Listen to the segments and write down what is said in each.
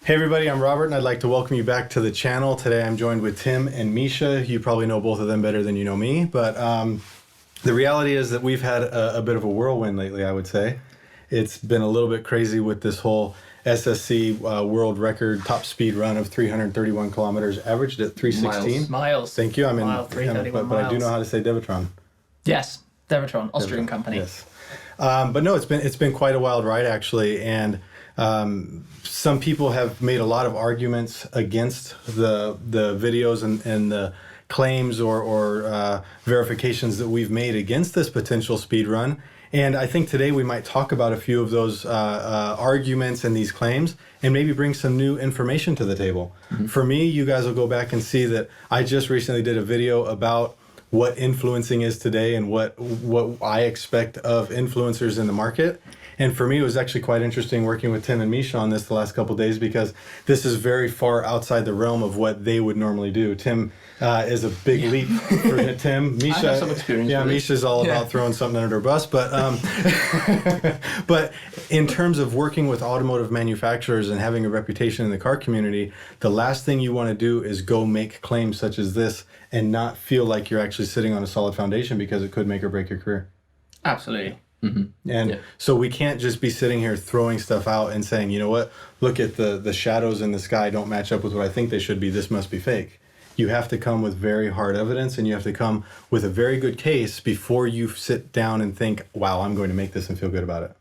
Hey everybody, I'm Robert and I'd like to welcome you back to the channel. Today I'm joined with Tim and Misha. You probably know both of them better than you know me, but the reality is that we've had a bit of a whirlwind lately, I would say. It's been a little bit crazy with this whole SSC world record top speed run of 331 kilometers, averaged at 316. Miles. Thank you. But I do know how to say Dewetron. Yes, Dewetron, Austrian company. Yes. But no, it's been quite a wild ride actually, and some people have made a lot of arguments against the videos and the claims or verifications that we've made against this potential speed run. And I think today we might talk about a few of those arguments and these claims and maybe bring some new information to the table. Mm-hmm. For me, you guys will go back and see that I just recently did a video about what influencing is today and what I expect of influencers in the market. And for me, it was actually quite interesting working with Tim and Misha on this the last couple of days because this is very far outside the realm of what they would normally do. Tim is a big leap for Tim. Misha, I have some experience with Misha's all about throwing something under a bus. But but in terms of working with automotive manufacturers and having a reputation in the car community, the last thing you want to do is go make claims such as this and not feel like you're actually sitting on a solid foundation because it could make or break your career. Absolutely. Mm-hmm. And so we can't just be sitting here throwing stuff out and saying, you know what, look at the shadows in the sky don't match up with what I think they should be. This must be fake. You have to come with very hard evidence and you have to come with a very good case before you sit down and think, wow, I'm going to make this and feel good about it.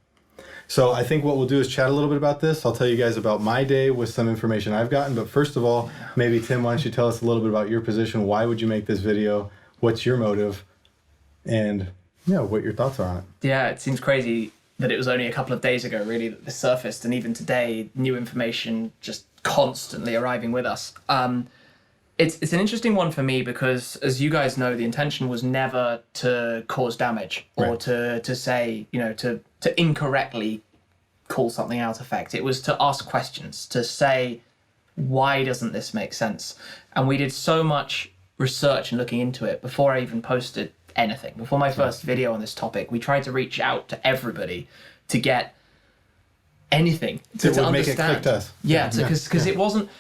So I think what we'll do is chat a little bit about this. I'll tell you guys about my day with some information I've gotten. But first of all, maybe Tim, why don't you tell us a little bit about your position? Why would you make this video? What's your motive? And what your thoughts are on it. Yeah, it seems crazy that it was only a couple of days ago, really, that this surfaced. And even today, new information just constantly arriving with us. It's an interesting one for me because, as you guys know, the intention was never to cause damage or to say, to incorrectly call something out effect. It was to ask questions, to say, why doesn't this make sense? And we did so much research and looking into it before I even posted anything. Before my first video on this topic, we tried to reach out to everybody to get anything to understand. Make it click to us. Because it wasn't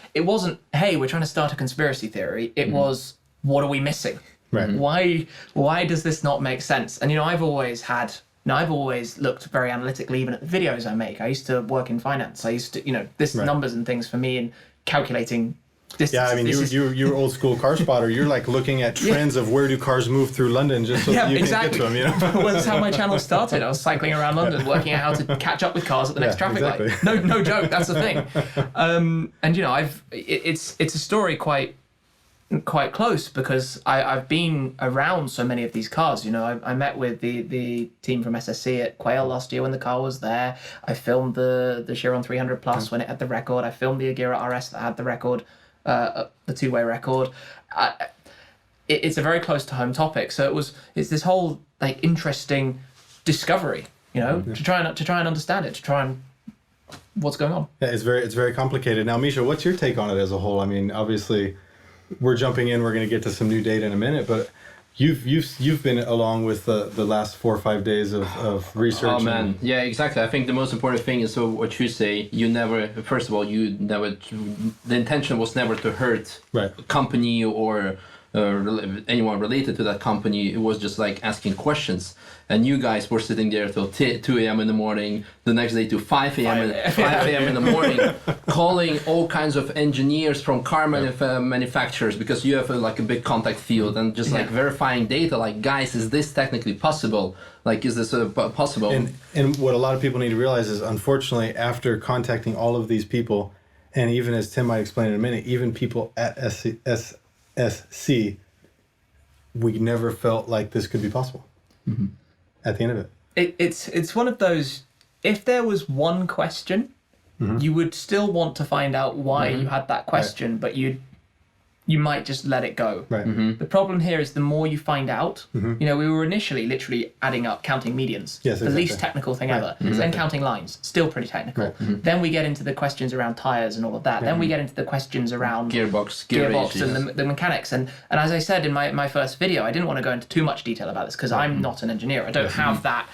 hey, we're trying to start a conspiracy theory. It was, what are we missing? Right. Why does this not make sense? And I've always looked very analytically even at the videos I make. I used to work in finance. I used to this numbers and things for me and calculating distances. You're old school car spotter. You're like looking at trends of where do cars move through London just so that you can get to them. Well, that's how my channel started. I was cycling around London, working out how to catch up with cars at the next traffic light. No joke. That's the thing. And it's a story quite close because I've been around so many of these cars. I met with the team from SSC at Quail last year when the car was there. I filmed the Charoudin 300 Plus when it had the record. I filmed the Agera RS that had the record. The two-way record. It's a very close to home topic. So it's this whole interesting discovery, to try and understand it, to try and what's going on. Yeah, it's very complicated. Now, Misha, what's your take on it as a whole? I mean, obviously, we're jumping in. We're going to get to some new data in a minute, but you've been along with the last 4 or 5 days of research. Oh man, yeah, exactly. I think the most important thing is what you say. The intention was never to hurt a company or anyone related to that company. It was just like asking questions. And you guys were sitting there till 2 a.m. in the morning, the next day to 5 a.m. in the morning, calling all kinds of engineers from car manufacturers because you have a big contact field and just verifying data. Like, guys, is this technically possible? Like, is this possible? And what a lot of people need to realize is, unfortunately, after contacting all of these people, and even as Tim might explain in a minute, even people at SSC, we never felt like this could be possible. Mm-hmm. At the end of it. It's one of those, if there was one question, you would still want to find out why you had that question, but you might just let it go. Right. Mm-hmm. The problem here is the more you find out, we were initially literally adding up, counting medians, the least technical thing ever, then counting lines, still pretty technical. Right. Mm-hmm. Then we get into the questions around tires and all of that. Then we get into the questions around gearbox and the mechanics. And as I said in my first video, I didn't want to go into too much detail about this because I'm not an engineer. I don't have that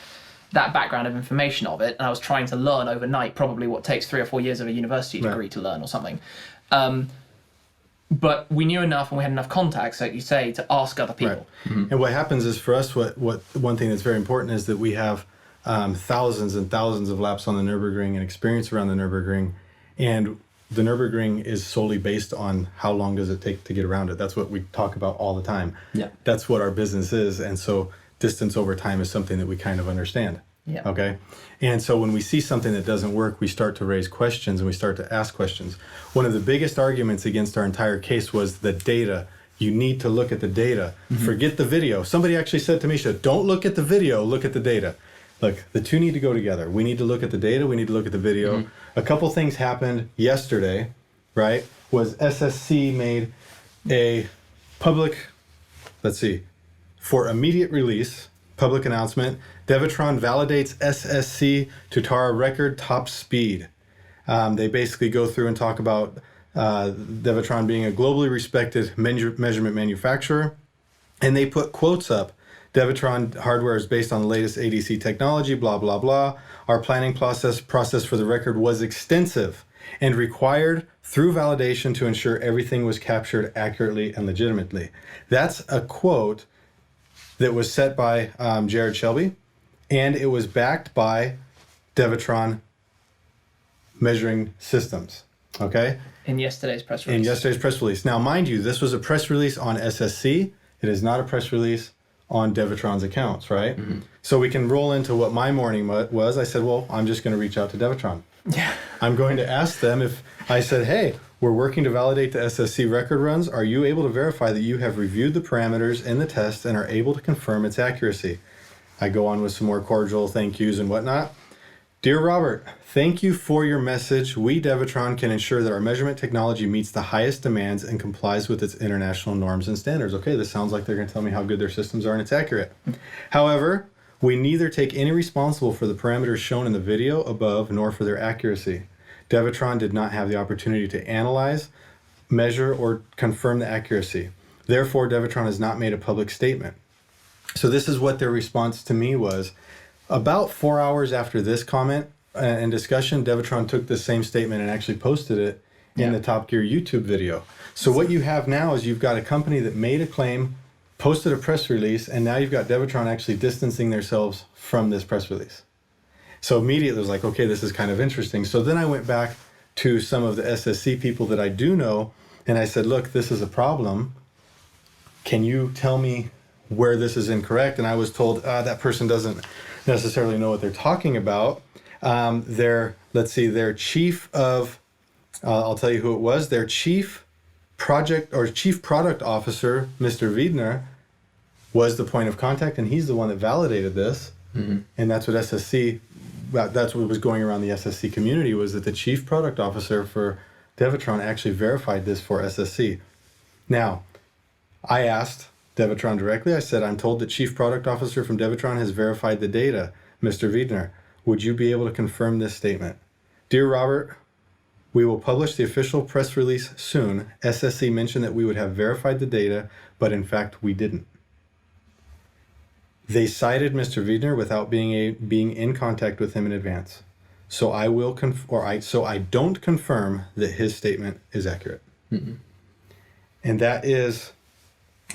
that background of information of it, and I was trying to learn overnight probably what takes 3 or 4 years of a university degree to learn or something. But we knew enough and we had enough contacts, like you say, to ask other people. And what happens is for us, what one thing that's very important is that we have thousands and thousands of laps on the Nürburgring and experience around the Nürburgring, and the Nürburgring is solely based on how long does it take to get around it. That's what we talk about all the time. Yeah. That's what our business is, and so distance over time is something that we kind of understand. Yeah. Okay. And so when we see something that doesn't work, we start to raise questions and we start to ask questions. One of the biggest arguments against our entire case was the data. You need to look at the data. Forget the video. Somebody actually said to me, don't look at the video, look at the data. Look, the two need to go together. We need to look at the data. We need to look at the video. A couple things happened yesterday, right? Was SSC made a public, for immediate release, public announcement, Dewetron validates SSC Tuatara record top speed. They basically go through and talk about Dewetron being a globally respected measurement manufacturer, and they put quotes up. Dewetron hardware is based on the latest ADC technology, blah, blah, blah. Our planning process for the record was extensive and required through validation to ensure everything was captured accurately and legitimately. That's a quote that was set by Jared Shelby, and it was backed by Dewetron measuring systems, okay? In yesterday's press release. Now, mind you, this was a press release on SSC. It is not a press release on Dewetron's accounts, right? So we can roll into what my morning was. I said, well, I'm just going to reach out to Dewetron. Yeah. I'm going to ask them if I said, hey, we're working to validate the SSC record runs. Are you able to verify that you have reviewed the parameters in the test and are able to confirm its accuracy? I go on with some more cordial thank yous and whatnot. Dear Robert, thank you for your message. We, Dewetron, can ensure that our measurement technology meets the highest demands and complies with its international norms and standards. Okay, this sounds like they're going to tell me how good their systems are and it's accurate. However, we neither take any responsible for the parameters shown in the video above nor for their accuracy. Dewetron did not have the opportunity to analyze, measure, or confirm the accuracy. Therefore, Dewetron has not made a public statement. So this is what their response to me was. About 4 hours after this comment and discussion, Dewetron took the same statement and actually posted it in the Top Gear YouTube video. So what you have now is you've got a company that made a claim, posted a press release, and now you've got Dewetron actually distancing themselves from this press release. So immediately it was like, okay, this is kind of interesting. So then I went back to some of the SSC people that I do know, and I said, look, this is a problem. Can you tell me where this is incorrect? And I was told that person doesn't necessarily know what they're talking about. Their chief of, I'll tell you who it was, their chief product officer, Mr. Wiedner, was the point of contact, and he's the one that validated this. And that's what that's what was going around the SSC community, was that the chief product officer for Dewetron actually verified this for SSC. Now, I asked Dewetron directly. I said, I'm told the chief product officer from Dewetron has verified the data. Mr. Wiedner, would you be able to confirm this statement? Dear Robert, we will publish the official press release soon. SSC mentioned that we would have verified the data, but in fact we didn't. They cited Mr. Wiedner without being in contact with him in advance. So I don't confirm that his statement is accurate. And that is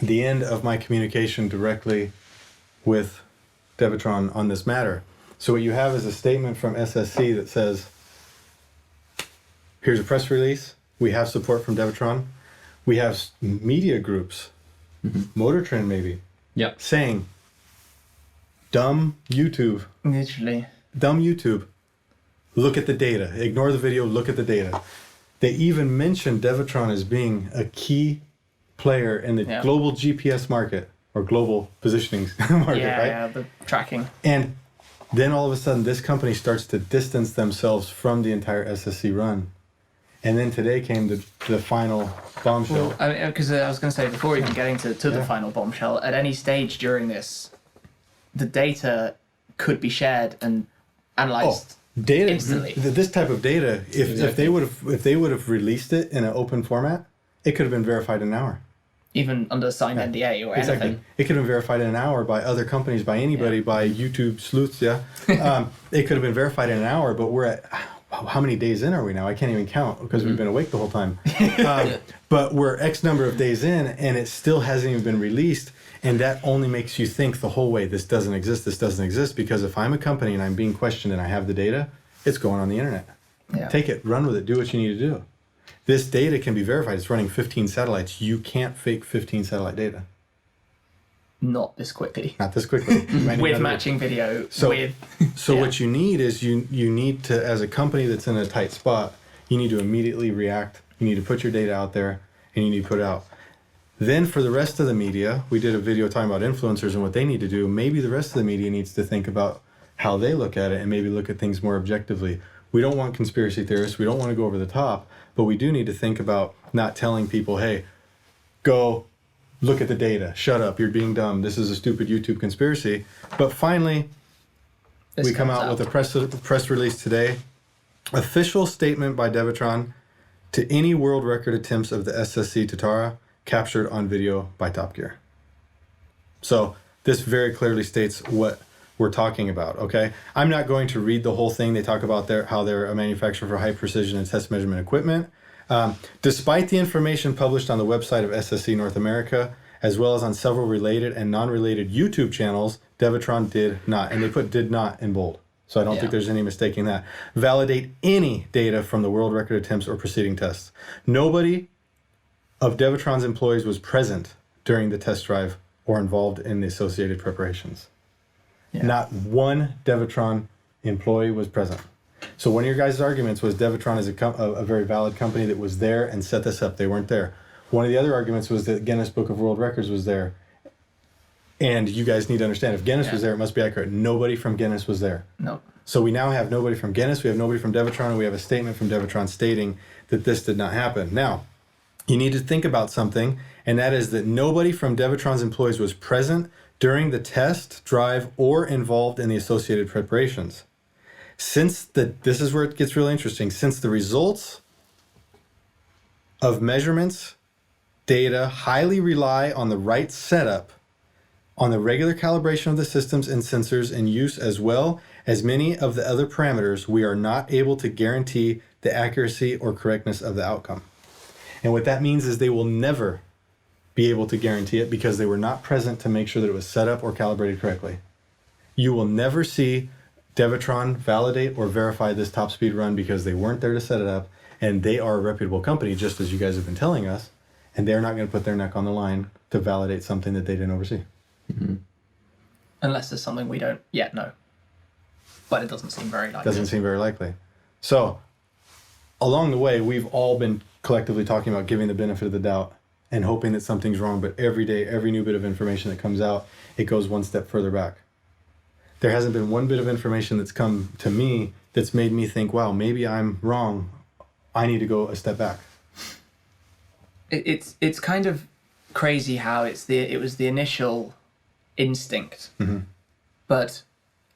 the end of my communication directly with Dewetron on this matter. So what you have is a statement from SSC that says, here's a press release. We have support from Dewetron. We have media groups, Motor Trend maybe, saying, dumb YouTube. Literally. Dumb YouTube. Look at the data. Ignore the video, look at the data. They even mentioned Dewetron as being a key player in the global GPS market, or global positioning market, right? Yeah, the tracking. And then all of a sudden, this company starts to distance themselves from the entire SSC run. And then today came the final bombshell. Well, because I was going to say, before even getting to the final bombshell, at any stage during this, the data could be shared and analyzed data instantly. This type of data, if they would have released it in an open format, it could have been verified in an hour. even under signed NDA or anything. It could have been verified in an hour by other companies, by anybody, by YouTube sleuths. It could have been verified in an hour, but we're at, how many days in are we now? I can't even count because we've been awake the whole time. But we're X number of days in, and it still hasn't even been released. And that only makes you think the whole way, this doesn't exist, because if I'm a company and I'm being questioned and I have the data, it's going on the internet. Yeah. Take it, run with it, do what you need to do. This data can be verified. It's running 15 satellites. You can't fake 15 satellite data. Not this quickly. Not this quickly. With matching video. So Yeah. what you need is you need to, as a company that's in a tight spot, you need to immediately react. You need to put your data out there, and you need to put it out. Then for the rest of the media, we did a video talking about influencers and what they need to do. Maybe the rest of the media needs to think about how they look at it and maybe look at things more objectively. We don't want conspiracy theorists. We don't want to go over the top, but we do need to think about not telling people, hey, go look at the data. Shut up. You're being dumb. This is a stupid YouTube conspiracy. But finally, we come out with a press release today. Official statement by Dewetron to any world record attempts of the SSC Tuatara captured on video by Top Gear. So this very clearly states what we're talking about, okay? I'm not going to read the whole thing. They talk about how they're a manufacturer for high precision and test measurement equipment. Despite the information published on the website of SSC North America, as well as on several related and non-related YouTube channels, Dewetron did not, and they put did not in bold. So I don't think there's any mistaking that. Validate any data from the world record attempts or preceding tests. Nobody of Dewetron's employees was present during the test drive or involved in the associated preparations. Yeah. Not one Dewetron employee was present. So one of your guys' arguments was Dewetron is a very valid company that was there and set this up. They weren't there. One of the other arguments was that Guinness Book of World Records was there. And you guys need to understand, if Guinness was there, it must be accurate. Nobody from Guinness was there. No. So we now have nobody from Guinness, we have nobody from Dewetron, and we have a statement from Dewetron stating that this did not happen. Now, you need to think about something, and that is that nobody from Dewetron's employees was present during the test, drive, or involved in the associated preparations. This is where it gets really interesting. Since the results of measurements, data highly rely on the right setup, on the regular calibration of the systems and sensors in use, as well as many of the other parameters, we are not able to guarantee the accuracy or correctness of the outcome. And what that means is they will never be able to guarantee it because they were not present to make sure that it was set up or calibrated correctly. You will never see Dewetron validate or verify this top speed run because they weren't there to set it up, and they are a reputable company, just as you guys have been telling us, and they're not going to put their neck on the line to validate something that they didn't oversee. Mm-hmm. Unless there's something we don't yet know. But it doesn't seem very likely. Doesn't seem very likely. So, along the way, we've all been collectively talking about giving the benefit of the doubt and hoping that something's wrong, but every day, every new bit of information that comes out, it goes one step further back. There hasn't been one bit of information that's come to me that's made me think, wow, maybe I'm wrong. I need to go a step back. It's kind of crazy how it was the initial instinct, but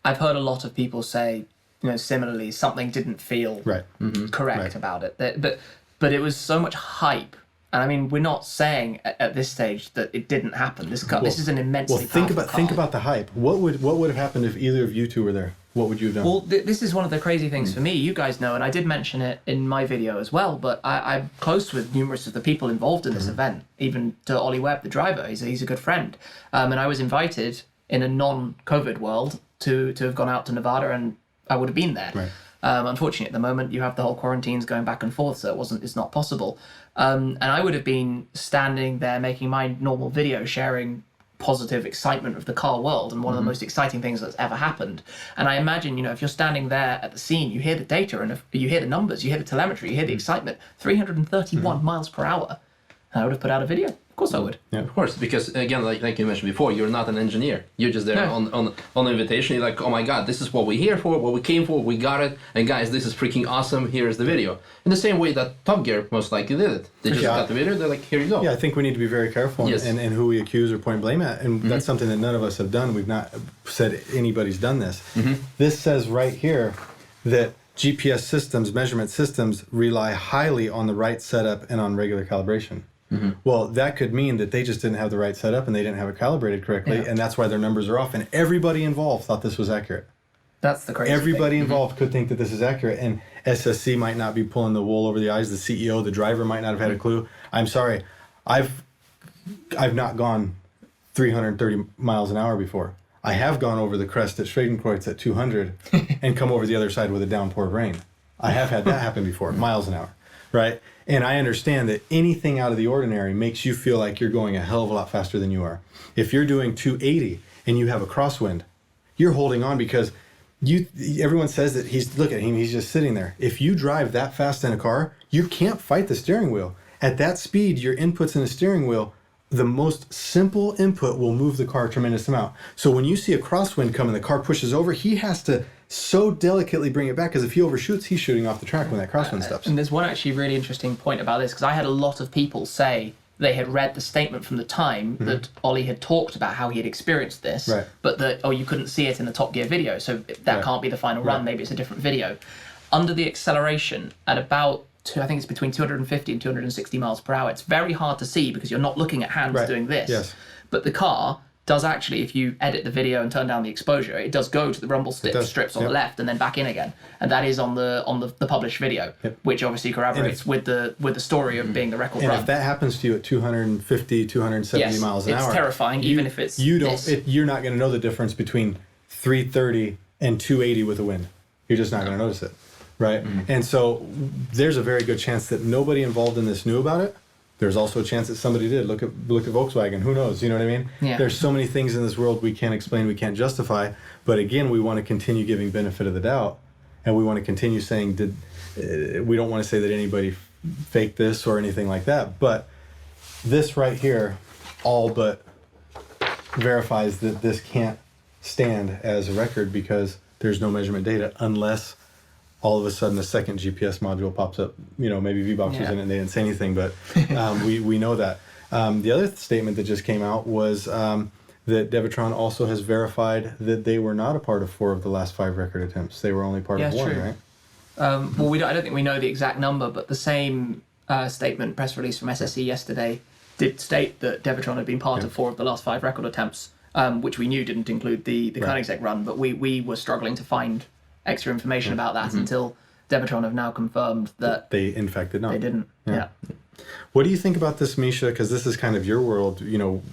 I've heard a lot of people say, similarly, something didn't feel correct about it. But it was so much hype. And I mean, we're not saying at this stage that it didn't happen. This is an immensely powerful car. Think about the hype. What would have happened if either of you two were there? What would you have done? Well, this is one of the crazy things for me. You guys know, and I did mention it in my video as well, but I'm close with numerous of the people involved in this event, even to Ollie Webb, the driver. He's a good friend. And I was invited in a non-COVID world to have gone out to Nevada, and I would have been there. Right. Unfortunately, at the moment, you have the whole quarantines going back and forth, so it's not possible. And I would have been standing there making my normal video, sharing positive excitement of the car world and one of the most exciting things that's ever happened. And I imagine, if you're standing there at the scene, you hear the data and you hear the numbers, you hear the telemetry, you hear the excitement, 331 miles per hour. And I would have put out a video. Of course I would. Yeah, of course, because again, like you mentioned before, you're not an engineer. You're just there on invitation. You're like, oh my God, this is what we're here for, what we came for, we got it, and guys, this is freaking awesome. Here's the video. In the same way that Top Gear most likely did it. They just got the video. They're like, here you go. Yeah, I think we need to be very careful in who we accuse or point blame at, and that's something that none of us have done. We've not said anybody's done this. This says right here that GPS systems, measurement systems, rely highly on the right setup and on regular calibration. Well, that could mean that they just didn't have the right setup and they didn't have it calibrated correctly, and that's why their numbers are off. And everybody involved thought this was accurate. That's the crazy Everybody thing. involved could think that this is accurate, and SSC might not be pulling the wool over the eyes. The CEO, the driver might not have had a clue. I'm sorry, I've not gone 330 miles an hour before. I have gone over the crest at Schradenkreuz at 200 and come over the other side with a downpour of rain. I have had that happen before, miles an hour, right? And I understand that anything out of the ordinary makes you feel like you're going a hell of a lot faster than you are. If you're doing 280 and you have a crosswind, you're holding on because everyone says that look at him, he's just sitting there. If you drive that fast in a car, you can't fight the steering wheel. At that speed, your inputs in the steering wheel, the most simple input will move the car a tremendous amount. So when you see a crosswind come and the car pushes over, he has to so delicately bring it back, because if he overshoots, he's shooting off the track when that crosswind stops. And there's one actually really interesting point about this, because I had a lot of people say they had read the statement from the time that Ollie had talked about how he had experienced this, but that, you couldn't see it in the Top Gear video, so that can't be the final run, maybe it's a different video. Under the acceleration at about, I think it's between 250 and 260 miles per hour, it's very hard to see because you're not looking at hands doing this. But the car does actually, if you edit the video and turn down the exposure, it does go to the rumble strips on the left and then back in again, and that is on the published video, which obviously corroborates with the story of being the record run. And if that happens to you at 250, 270 miles an hour, it's terrifying. Even if it's you're not going to know the difference between 330 and 280 with the wind. You're just not going to notice it, right? And so there's a very good chance that nobody involved in this knew about it. There's also a chance that somebody did. Look at Volkswagen. Who knows? You know what I mean? Yeah. There's so many things in this world we can't explain, we can't justify. But again, we want to continue giving benefit of the doubt, and we want to continue saying, we don't want to say that anybody faked this or anything like that. But this right here, all but verifies that this can't stand as a record because there's no measurement data unless all of a sudden a second GPS module pops up. Maybe VBox was in it and they didn't say anything, but we know that. The other statement that just came out was that Dewetron also has verified that they were not a part of 4 of the last 5 record attempts. They were only part of 1, right? Well, I don't think we know the exact number, but the same statement, press release from SSC yesterday, did state that Dewetron had been part of 4 of the last 5 record attempts, which we knew didn't include the Koenigsegg run, but we were struggling to find extra information about that until Dewetron have now confirmed that they in fact did not. They didn't. Yeah. What do you think about this, Misha? Because this is kind of your world.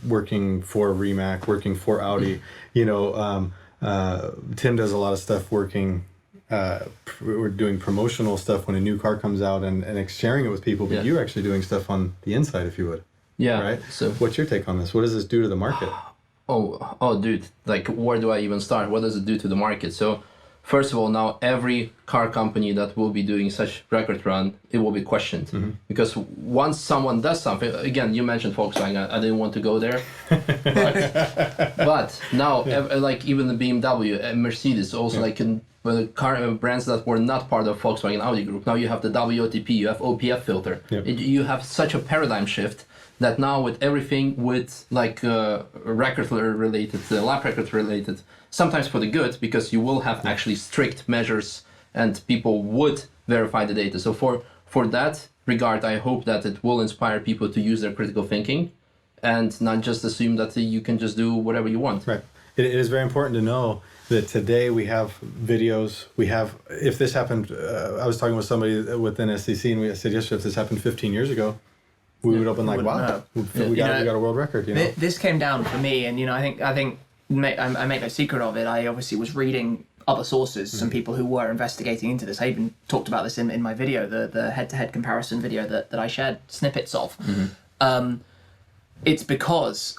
Working for Rimac, working for Audi. Tim does a lot of stuff working. We're doing promotional stuff when a new car comes out and sharing it with people. But you're actually doing stuff on the inside, if you would. Yeah. Right. So what's your take on this? What does this do to the market? Oh, dude! Like, where do I even start? What does it do to the market? So, first of all, now every car company that will be doing such record run, it will be questioned. Because once someone does something, again, you mentioned Volkswagen, I didn't want to go there. But now, like even the BMW and Mercedes, also like in car brands that were not part of Volkswagen Audi group, now you have the WOTP, you have OPF filter. You have such a paradigm shift that now with everything with like record related, lap record related, sometimes for the good, because you will have actually strict measures and people would verify the data. So for that regard, I hope that it will inspire people to use their critical thinking and not just assume that you can just do whatever you want. Right. It is very important to know that today we have videos. If this happened, I was talking with somebody within SCC and we said yesterday, if this happened 15 years ago, we would have been like, wow, we got a world record. This came down for me, and I think I make no secret of it. I obviously was reading other sources, some people who were investigating into this. I even talked about this in my video, the head-to-head comparison video that I shared snippets of. It's because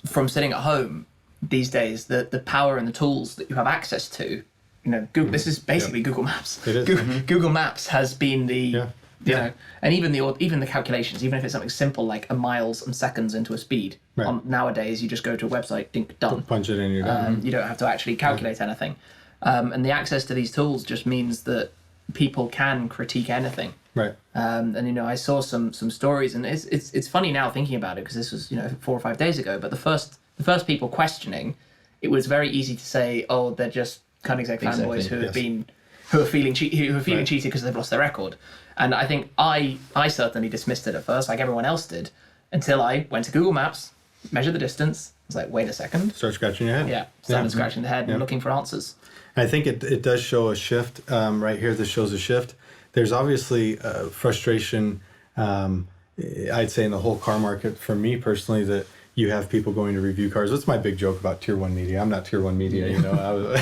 from sitting at home these days, the power and the tools that you have access to, Google, this is basically Google Maps. It is. Google Maps has been the and even the calculations, even if it's something simple like a miles and seconds into a speed. Nowadays, you just go to a website, dink, done. Punch it in, you're done. You don't have to actually calculate anything. And the access to these tools just means that people can critique anything. Right. And I saw some stories, and it's funny now thinking about it because this was 4 or 5 days ago. But the first people questioning, it was very easy to say, oh, they're just Koenigsegg fanboys who are feeling cheated because they've lost their record. And I think I certainly dismissed it at first, like everyone else did. until I went to Google Maps, measured the distance. I was like, wait a second. Start scratching your head. Yeah, started scratching the head and looking for answers. I think it does show a shift. Right here, this shows a shift. There's obviously frustration, I'd say, in the whole car market, for me personally, that you have people going to review cars. That's my big joke about Tier 1 media. I'm not Tier 1 media, you know.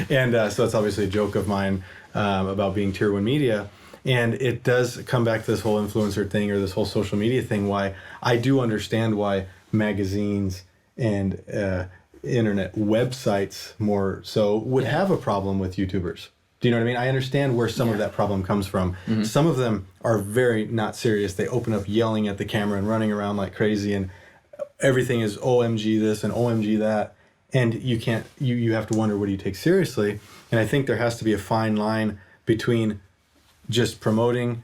And so it's obviously a joke of mine about being Tier 1 media. And it does come back to this whole influencer thing, or this whole social media thing, why I do understand why magazines and internet websites more so would have a problem with YouTubers. Do you know what I mean? I understand where some of that problem comes from. Some of them are very not serious. They open up yelling at the camera and running around like crazy, and everything is OMG this and OMG that. And you can't, you have to wonder, what do you take seriously? And I think there has to be a fine line between just promoting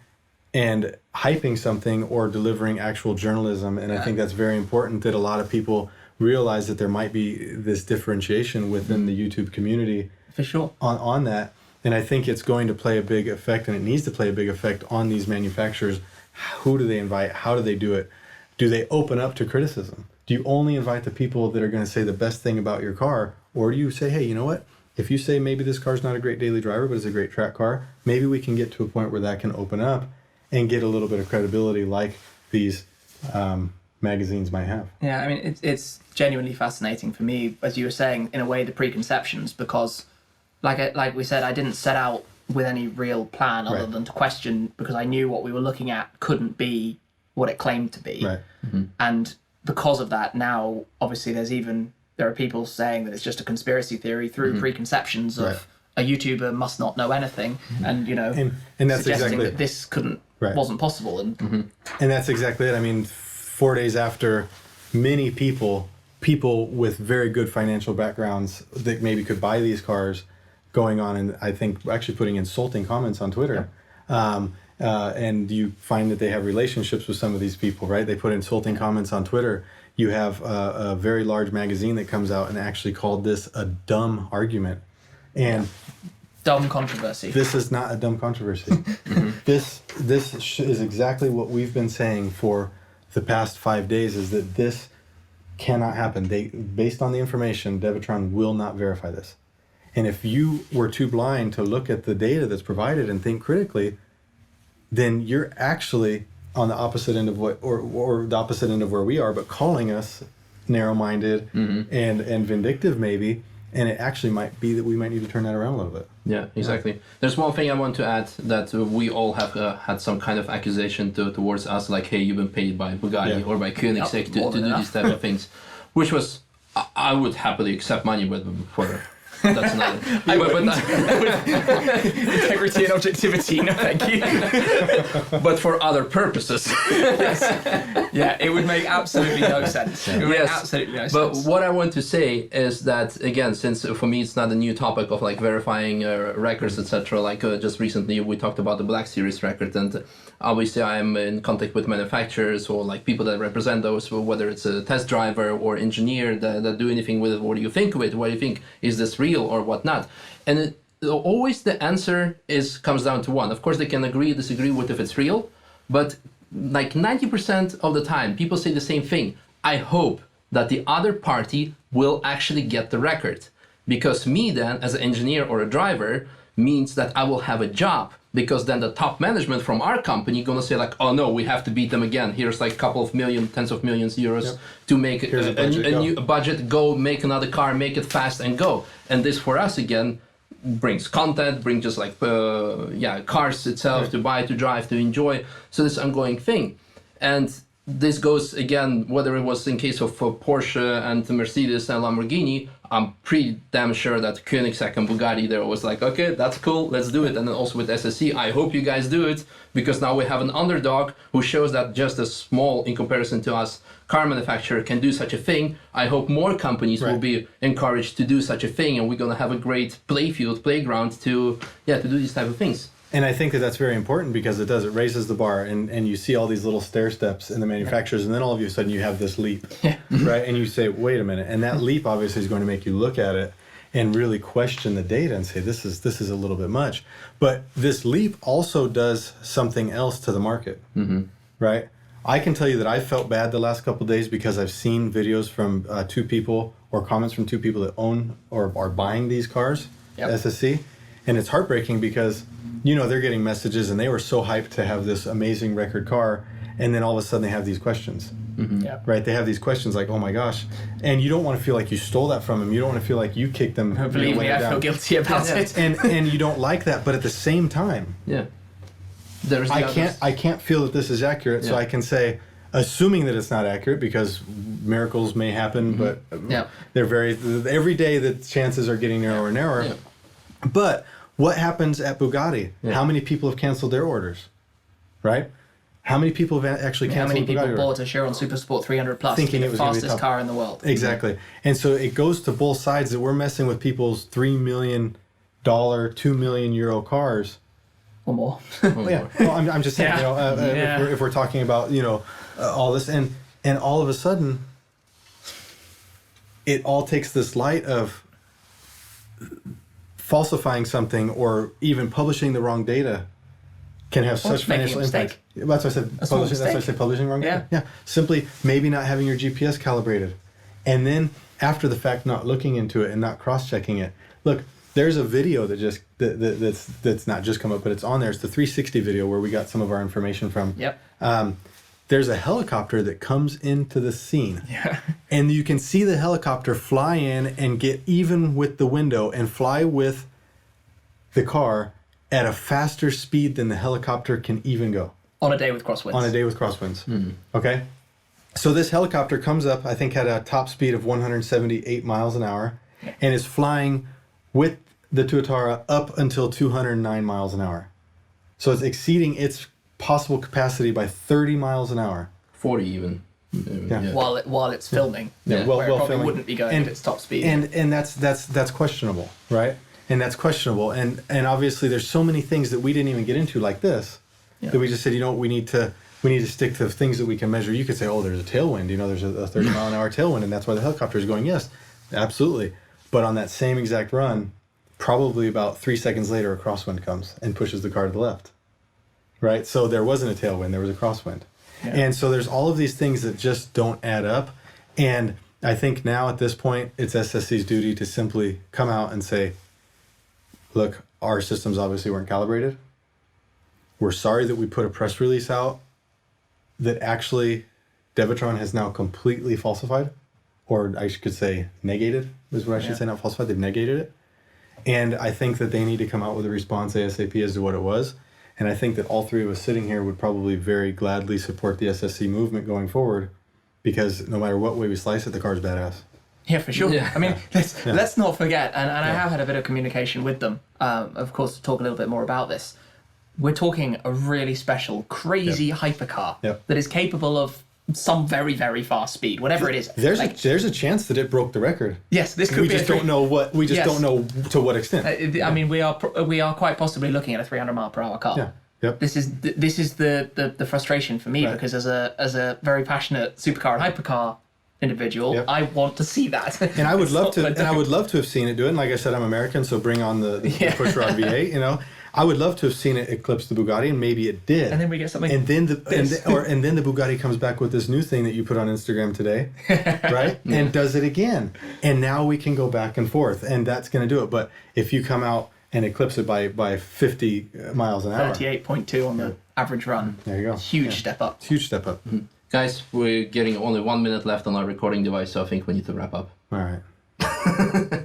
and hyping something or delivering actual journalism. And I think that's very important, that a lot of people realize that there might be this differentiation within the YouTube community. For sure. On that. And I think it's going to play a big effect, and it needs to play a big effect on these manufacturers. Who do they invite? How do they do it? Do they open up to criticism? Do you only invite the people that are going to say the best thing about your car? Or do you say, hey, you know what? If you say maybe this car's not a great daily driver, but it's a great track car, maybe we can get to a point where that can open up and get a little bit of credibility like these magazines might have. Yeah, I mean, it's genuinely fascinating for me, as you were saying, in a way, the preconceptions, because like we said, I didn't set out with any real plan other than to question, because I knew what we were looking at couldn't be what it claimed to be. Right. And because of that, now, obviously, there are people saying that it's just a conspiracy theory through preconceptions of a YouTuber must not know anything, and, you know, and that's suggesting exactly that this wasn't possible. And and that's exactly it. I mean, 4 days after many people with very good financial backgrounds that maybe could buy these cars going on, and I think actually putting insulting comments on Twitter. And you find that they have relationships with some of these people, right? They put insulting comments on Twitter. You have a very large magazine that comes out and actually called this a dumb argument. And dumb controversy. This is not a dumb controversy. This is exactly what we've been saying for the past 5 days, is that this cannot happen. Based on the information, Dewetron will not verify this. And if you were too blind to look at the data that's provided and think critically, then you're actually on the opposite end of or the opposite end of where we are, but calling us narrow-minded and vindictive maybe. And it actually might be that we might need to turn that around a little bit. Yeah, exactly. Yeah. There's one thing I want to add, that we all have had some kind of accusation towards us, like, hey, you've been paid by Bugatti or by Koenigsegg to do these type of things, which was, I would happily accept money, but for... That's not integrity and objectivity, no thank you. But for other purposes. Yes. Yeah, it would make absolutely no sense. It would make absolutely no sense. But what I want to say is that, again, since for me it's not a new topic of like verifying records, etc. Like just recently we talked about the Black Series record, and obviously I'm in contact with manufacturers or like people that represent those, whether it's a test driver or engineer that do anything with it. What do you think of it? What do you think? Is this real or whatnot? And always the answer comes down to one. Of course, they can agree, disagree with if it's real, but like 90% of the time, people say the same thing. I hope that the other party will actually get the record, because me then, as an engineer or a driver, means that I will have a job, because then the top management from our company gonna say like, oh no, we have to beat them again. Here's like a couple of million, tens of millions euros to make a new budget, go make another car, make it fast and go. And this for us again brings content, brings just like cars itself to buy, to drive, to enjoy. So this ongoing thing. And this goes again, whether it was in case of Porsche and Mercedes and Lamborghini, I'm pretty damn sure that Koenigsegg and Bugatti there was like, okay, that's cool, let's do it. And then also with SSC, I hope you guys do it, because now we have an underdog who shows that just a small, in comparison to us, car manufacturer can do such a thing. I hope more companies will be encouraged to do such a thing, and we're going to have a great playground to do these type of things. And I think that that's very important, because it raises the bar, and you see all these little stair steps in the manufacturers, and then all of a sudden you have this leap, right? And you say, wait a minute, and that leap obviously is going to make you look at it and really question the data and say, this is a little bit much. But this leap also does something else to the market, right? I can tell you that I felt bad the last couple of days because I've seen videos from 2 people or comments from 2 people that own or are buying these cars, SSC, and it's heartbreaking because they're getting messages and they were so hyped to have this amazing record car, and then all of a sudden they have these questions. Right? They have these questions like, oh my gosh. And you don't want to feel like you stole that from them. You don't want to feel like you kicked them. Believe me, I feel guilty about it. And you don't like that, but at the same time, I can't feel that this is accurate, so I can say, assuming that it's not accurate, because miracles may happen, but every day the chances are getting narrower and narrower. But what happens at Bugatti? How many people have canceled their orders? Right? How many people have actually canceled? How many people bought a Chiron Supersport 300 Plus, thinking it was the fastest car in the world? Exactly. And so it goes to both sides that we're messing with people's $3 million, €2 million cars. Or more. Well, I'm just saying, if we're talking about, all this, and all of a sudden, it all takes this light of falsifying something or even publishing the wrong data can have such financial impact. That's why I said publishing. That's why I said publishing wrong data. Yeah. Simply maybe not having your GPS calibrated, and then after the fact, not looking into it and not cross-checking it. Look, there's a video that's not just come up, but it's on there. It's the 360 video where we got some of our information from. There's a helicopter that comes into the scene. And you can see the helicopter fly in and get even with the window and fly with the car at a faster speed than the helicopter can even go. On a day with crosswinds. Okay? So this helicopter comes up, I think at a top speed of 178 miles an hour, and is flying with the Tuatara up until 209 miles an hour. So it's exceeding its possible capacity by 30 miles an hour. 40 even. While it's filming. Where it probably filming. Wouldn't be going at its top speed. And that's questionable, right? And that's questionable. And obviously there's so many things that we didn't even get into like this, that we just said, we need to stick to things that we can measure. You could say, oh, there's a tailwind, there's a 30 mile an hour tailwind, and that's why the helicopter is going. Yes, absolutely. But on that same exact run, probably about 3 seconds later, a crosswind comes and pushes the car to the left. Right? So there wasn't a tailwind, there was a crosswind. And so there's all of these things that just don't add up. And I think now at this point, it's SSC's duty to simply come out and say, look, our systems obviously weren't calibrated. We're sorry that we put a press release out that actually Dewetron has now completely falsified, or I could say negated, is what I should say, not falsified, they've negated it. And I think that they need to come out with a response ASAP as to what it was. And I think that all 3 of us sitting here would probably very gladly support the SSC movement going forward, because no matter what way we slice it, the car's badass. Yeah, for sure. I mean, let's not forget, and I have had a bit of communication with them, of course, to talk a little bit more about this. We're talking a really special, crazy hypercar that is capable of some very, very fast speed, whatever it is. There's a chance that it broke the record. Yes, this could be. We just don't know what. We just don't know to what extent. I mean, we are quite possibly looking at a 300 mile per hour car. This is the frustration for me, because as a very passionate supercar and hypercar individual, I want to see that. And I would love to. And I would love to have seen it do it. And like I said, I'm American, so bring on the pushrod V8. I would love to have seen it eclipse the Bugatti, and maybe it did. And then we get something. And then the Bugatti comes back with this new thing that you put on Instagram today, right? And does it again. And now we can go back and forth, and that's going to do it. But if you come out and eclipse it by 50 miles an hour, 38.2 on the average run. There you go. Huge step up. Huge step up. Guys, we're getting only 1 minute left on our recording device, so I think we need to wrap up. All right.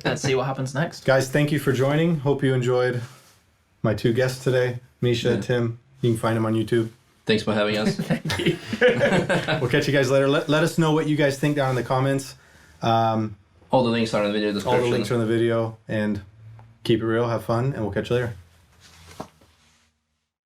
Let's see what happens next. Guys, thank you for joining. Hope you enjoyed my 2 guests today, Misha, Tim. You can find them on YouTube. Thanks for having us. Thank you. We'll catch you guys later. Let us know what you guys think down in the comments. All the links are in the video description. All the links are in the video. And keep it real, have fun, and we'll catch you later.